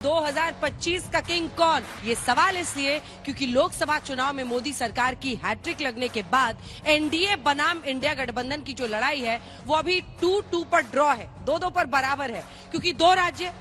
2025 का किंग कौन? ये सवाल इसलिए क्योंकि लोकसभा चुनाव में मोदी सरकार की हैट्रिक लगने के बाद एनडीए बनाम इंडिया गठबंधन की जो लड़ाई है वो अभी 2-2 पर ड्रॉ है, 2-2 पर बराबर है, क्योंकि 2 राज्य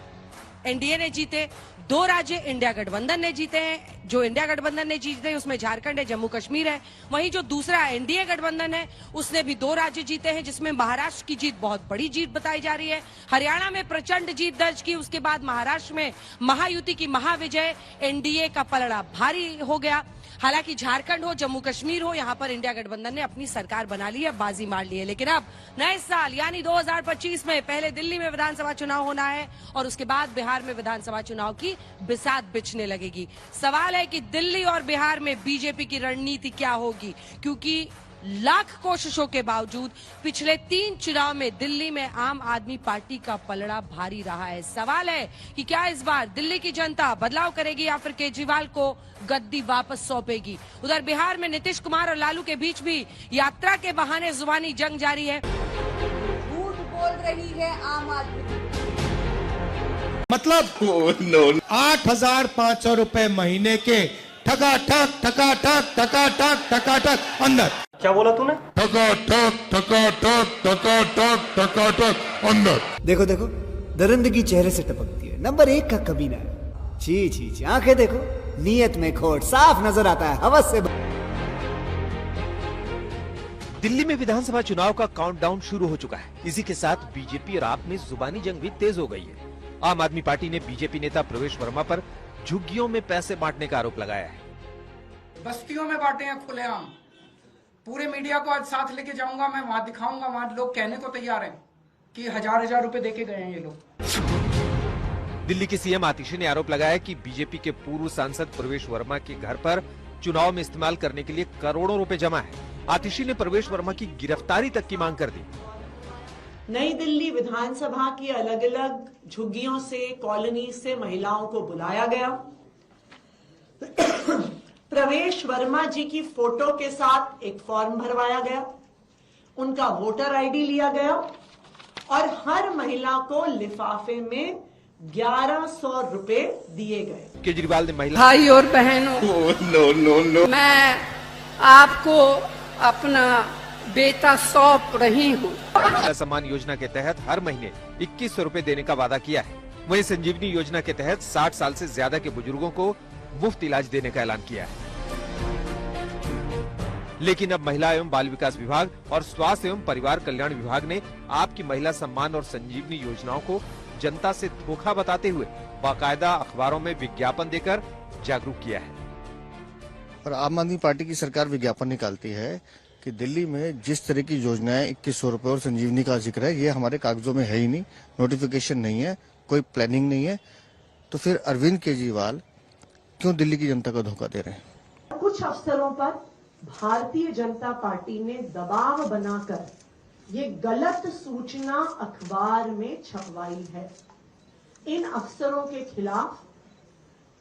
एनडीए ने जीते, 2 राज्य इंडिया गठबंधन ने जीते हैं। जो इंडिया गठबंधन ने जीते हैं उसमें झारखंड है, जम्मू कश्मीर है। वहीं जो दूसरा एनडीए गठबंधन है उसने भी 2 राज्य जीते हैं, जिसमें महाराष्ट्र की जीत बहुत बड़ी जीत बताई जा रही है। हरियाणा में प्रचंड जीत दर्ज की, उसके बाद महाराष्ट्र में महायुति की महाविजय, एनडीए का पलड़ा भारी हो गया। हालांकि झारखंड हो, जम्मू कश्मीर हो, यहाँ पर इंडिया गठबंधन ने अपनी सरकार बना ली है, बाजी मार ली है। लेकिन अब नए साल यानी 2025 में पहले दिल्ली में विधानसभा चुनाव होना है और उसके बाद बिहार में विधानसभा चुनाव की बिसात बिछने लगेगी। सवाल है कि दिल्ली और बिहार में बीजेपी की रणनीति क्या होगी, क्योंकि लाख कोशिशों के बावजूद पिछले 3 चुनाव में दिल्ली में आम आदमी पार्टी का पलड़ा भारी रहा है। सवाल है कि क्या इस बार दिल्ली की जनता बदलाव करेगी या फिर केजरीवाल को गद्दी वापस सौंपेगी। उधर बिहार में नीतीश कुमार और लालू के बीच भी यात्रा के बहाने जुबानी जंग जारी है। झूठ बोल रही है आम आदमी, मतलब 8,500 रुपए महीने के ठकाठक ठकाठक ठकाठक ठकाठक अंदर। क्या बोला तूने? ठकाठक ठकाठक ठकाठक ठकाठक अंदर। देखो देखो, दरिंदगी चेहरे से टपकती है। नंबर 1 का कमीना है। छी छी छी, आंखें देखो, नीयत में खोट साफ नजर आता है, हवस से। दिल्ली में विधानसभा चुनाव का काउंटडाउन शुरू हो चुका है। इसी के साथ बीजेपी और आप में जुबानी जंग भी तेज हो गई है। आम आदमी पार्टी ने बीजेपी नेता प्रवेश वर्मा पर झुग्गियों में पैसे बांटने का आरोप लगाया है। बस्तियों में बांटे हैं खुलेआम। पूरे मीडिया को आज साथ लेके जाऊंगा, मैं वहां दिखाऊंगा, वहां लोग कहने को तैयार हैं कि हजार रुपए देके गए हैं ये लोग। दिल्ली के सीएम आतिशी ने आरोप लगाया कि बीजेपी के पूर्व सांसद प्रवेश वर्मा के घर पर चुनाव में इस्तेमाल करने के लिए करोड़ों रुपए जमा है। आतिशी ने प्रवेश वर्मा की गिरफ्तारी तक की मांग कर दी। नई दिल्ली विधानसभा की अलग अलग झुग्गियों से, कॉलोनी से महिलाओं को बुलाया गया। प्रवेश वर्मा जी की फोटो के साथ एक फॉर्म भरवाया गया, उनका वोटर आईडी लिया गया और हर महिला को लिफाफे में 1100 रुपए दिए गए। केजरीवाल ने महिला भाई और बहनों, मैं आपको अपना बेटा सौंप रही हूँ। महिला सम्मान योजना के तहत हर महीने 2100 रुपए देने का वादा किया है। वहीं संजीवनी योजना के तहत 60 साल से ज्यादा के बुजुर्गों को मुफ्त इलाज देने का ऐलान किया है। लेकिन अब महिला एवं बाल विकास विभाग और स्वास्थ्य एवं परिवार कल्याण विभाग ने आपकी महिला सम्मान और संजीवनी योजनाओं को जनता से धोखा बताते हुए बाकायदा अखबारों में विज्ञापन देकर जागरूक किया है। और आम आदमी पार्टी की सरकार विज्ञापन निकालती है कि दिल्ली में जिस तरह की योजनाएं 2100 रुपए और संजीवनी का जिक्र है, ये हमारे कागजों में है ही नहीं, नोटिफिकेशन नहीं है, कोई प्लानिंग नहीं है। तो फिर अरविंद केजरीवाल क्यों दिल्ली की जनता को धोखा दे रहे हैं? कुछ अफसरों पर भारतीय जनता पार्टी ने दबाव बनाकर ये गलत सूचना अखबार में छपवाई है। इन अफसरों के खिलाफ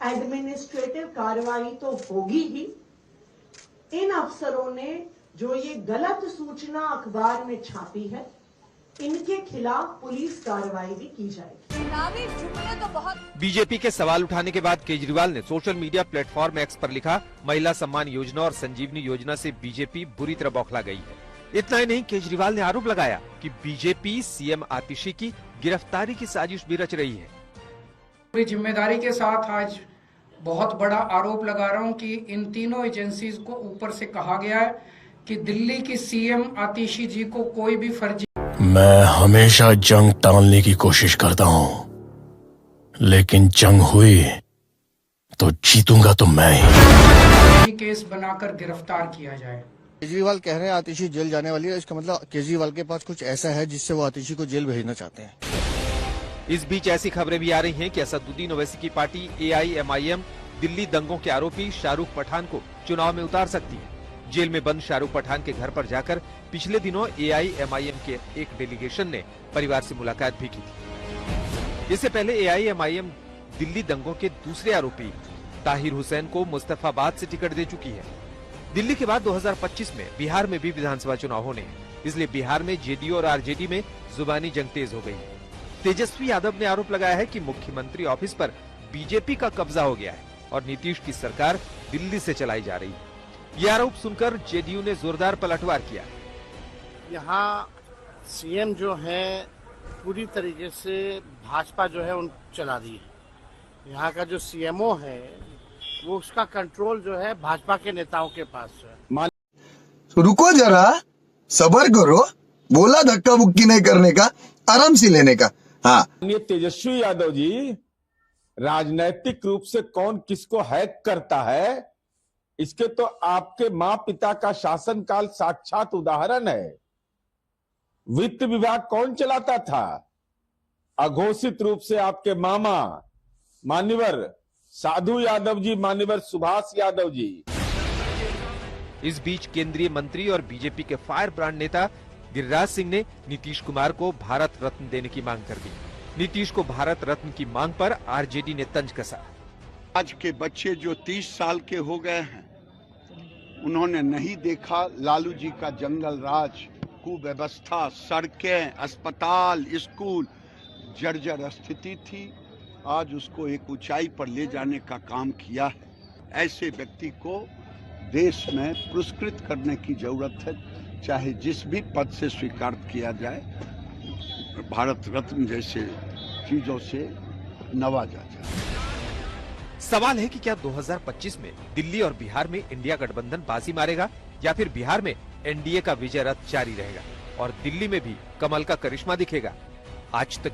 एडमिनिस्ट्रेटिव कार्रवाई तो होगी ही। इन अफसरों ने जो ये गलत सूचना अखबार में छापी है, इनके खिलाफ पुलिस कार्रवाई भी की जाएगी। चुनावी जुमले तो बहुत। बीजेपी के सवाल उठाने के बाद केजरीवाल ने सोशल मीडिया प्लेटफॉर्म एक्स पर लिखा, महिला सम्मान योजना और संजीवनी योजना से बीजेपी बुरी तरह बौखला गई है। इतना ही नहीं, केजरीवाल ने आरोप लगाया कि बीजेपी सीएम आतिशी की गिरफ्तारी की साजिश भी रच रही है। पूरी जिम्मेदारी के साथ आज बहुत बड़ा आरोप लगा रहा हूं कि इन तीनों एजेंसीज को ऊपर से कहा गया है कि दिल्ली की सीएम आतिशी जी को कोई भी फर्जी। मैं हमेशा जंग टालने की कोशिश करता हूं, लेकिन जंग हुई तो जीतूंगा तो मैं ही। केस बनाकर गिरफ्तार किया जाए। केजरीवाल कह रहे हैं आतिशी जेल जाने वाली है, इसका मतलब केजरीवाल के पास कुछ ऐसा है जिससे वो आतिशी को जेल भेजना चाहते हैं। इस बीच ऐसी खबरें भी आ रही हैं कि असदुद्दीन ओवैसी की पार्टी AIMIM दिल्ली दंगों के आरोपी शाहरुख पठान को चुनाव में उतार सकती है। जेल में बंद शाहरुख पठान के घर पर जाकर पिछले दिनों AIMIM के एक डेलीगेशन ने परिवार से मुलाकात भी की थी। इससे पहले AIMIM दिल्ली दंगों के दूसरे आरोपी ताहिर हुसैन को मुस्तफाबाद से टिकट दे चुकी है। दिल्ली के बाद 2025 में बिहार में भी विधानसभा चुनाव होने हैं, इसलिए बिहार में जेडीयू और आरजेडी में जुबानी जंग तेज हो गई है। तेजस्वी यादव ने आरोप लगाया है कि मुख्यमंत्री ऑफिस पर बीजेपी का कब्जा हो गया है और नीतीश की सरकार दिल्ली से चलाई जा रही है। ये आरोप सुनकर जेडीयू ने जोरदार पलटवार किया। यहाँ सीएम जो है पूरी तरीके से भाजपा जो है उन चला रही है। यहाँ का जो सीएमओ है वो उसका कंट्रोल जो है भाजपा के नेताओं के पास है। रुको जरा, सबर करो, बोला धक्का मुक्की नहीं करने का, आराम से लेने का। हाँ, ये तेजस्वी यादव जी राजनैतिक रूप से कौन किसको हैक करता है, इसके तो आपके माँ पिता का शासनकाल साक्षात उदाहरण है। वित्त विभाग कौन चलाता था? अघोषित रूप से आपके मामा मान्यवर साधु यादव जी, मान्यवर सुभाष यादव जी। इस बीच केंद्रीय मंत्री और बीजेपी के फायर ब्रांड नेता गिरिराज सिंह ने नीतीश कुमार को भारत रत्न देने की मांग कर दी। नीतीश को भारत रत्न की मांग पर आरजेडी ने तंज कसा। आज के बच्चे जो 30 साल के हो गए हैं, उन्होंने नहीं देखा लालू जी का जंगल राज, कुव्यवस्था, सड़कें, अस्पताल, स्कूल जर्जर स्थिति थी। आज उसको एक ऊंचाई पर ले जाने का काम किया है। ऐसे व्यक्ति को देश में पुरस्कृत करने की जरूरत है, चाहे जिस भी पद से स्वीकार किया जाए, भारत रत्न जैसे चीजों से नवाजा जाए। सवाल है कि क्या 2025 में दिल्ली और बिहार में इंडिया गठबंधन बाजी मारेगा या फिर बिहार में एनडीए का विजय रथ जारी रहेगा और दिल्ली में भी कमल का करिश्मा दिखेगा। आज तक